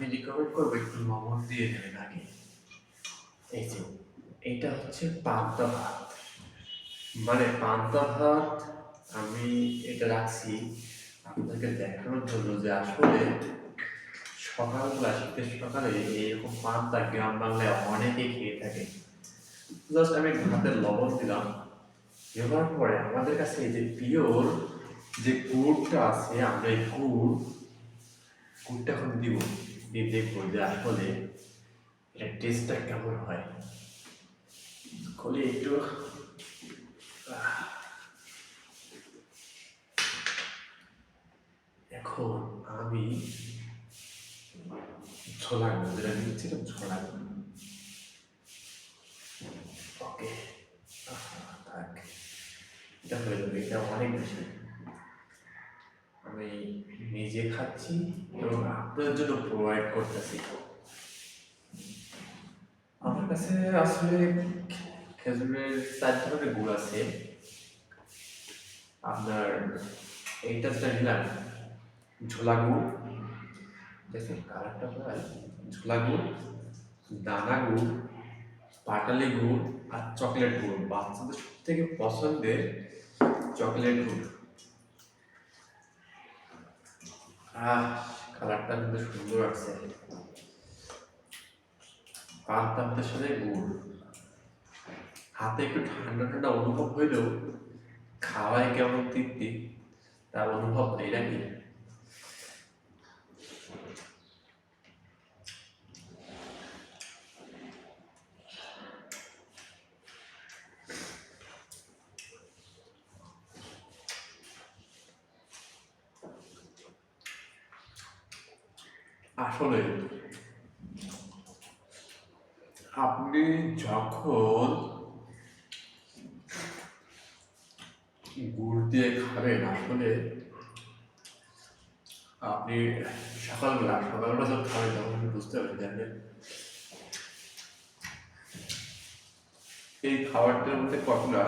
আমি রিকমেন্ড করবো একটু লবণ দিয়ে নেবেন আগে। এই যে এইটা হচ্ছে পান্তা ভাত, মানে পান্তা ভাত। আমি এটা রাখছি আপনাদেরকে দেখানোর জন্য যে আসলে সকালবেলা, শীতের সকালে এরকম পান্তা গ্রাম বাংলায় অনেকে খেয়ে থাকে। জাস্ট আমি ভাতের লবণ দিলাম, দেওয়ার পরে আমাদের কাছে এই যে পিওর যে গুড়টা আছে, আমরা এই গুড়টা এখন দিব, দিয়ে দেখবো যে আসলে এটা টেস্টটা কেমন হয়। খুলে একটু এখন আমি ছোলা গুঁড়ো যেটা দিচ্ছি, ছোলা গুঁড়ো। ওকে, থাক, এটা হয়ে যাবে, এটা অনেক বেশি। আমি নিজে খাচ্ছি এবং আপনার জন্য প্রোভাইড করতেছি। আমার কাছে আসলে খেজুরের 4 ধরনের গুড় আছে। আপনার এইটা যেটা নিলাম ঝোলা গুড়, দেখুন কালারটা প্রায় ঝোলা গুড়, দানা গুড়, পাটালি গুড় আর চকলেট গুড়। বাচ্চাদের সব থেকে পছন্দের চকলেট গুড়। কালারটা কিন্তু সুন্দর আছে। পান্তা ভাতের সাথে গুড়, হাতে একটু ঠান্ডা ঠান্ডা অনুভব হইলেও খাওয়ায় কেমন তৃপ্তি তার অনুভব নেই নাকি? আসলে আপনি যখন গুড় দিয়ে খাবেন, আসলে আপনি সকালবেলা যখন খাবেন তখন আপনি বুঝতে পারবেন যে এই খাবারটার মধ্যে কতটা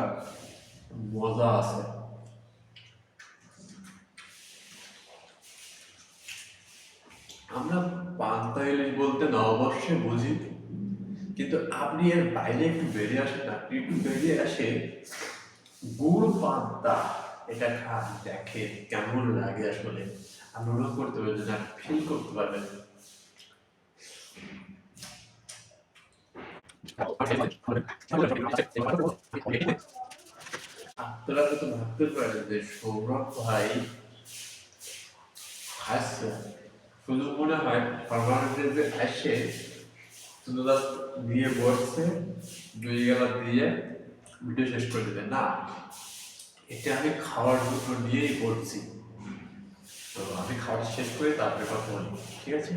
মজা আছে। আমরা পান্তা ইলিশ বলতে নববর্ষে বুঝি, কিন্তু আপনি এর বাইরে একটু বেরিয়ে আসেন, আপনি একটু বেরিয়ে আসে গুড় পান্তা, এটা খান, দেখে কেমন লাগে। আসলে আপনি অনুভব করতে পারবেন, না ফিল করতে পারবেন। আপনারা তো ভাবতে পারেন যে সৌরভ ভাই হাসছে, শুধু মনে হয় পার্মানেন্টের যে আসে শুধু জাস্ট দিয়ে বসছে, দুই গেলা দিয়ে ভিডিও শেষ করে দেবে না। এটা আমি খাওয়ার জন্য নিয়েই করছি। তো আমি খাওয়া শেষ করে তারপরে কথা বলি, ঠিক আছে?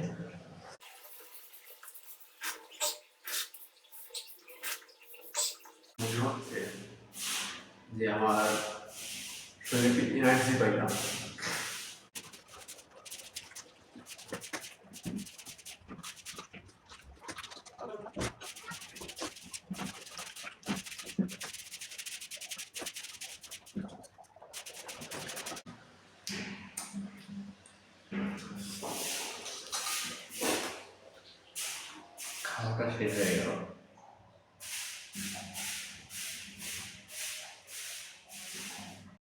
মনে হচ্ছে যে আমার শরীরে এনার্জি পাইলাম। খাওয়াটা শেষ হয়ে গেল।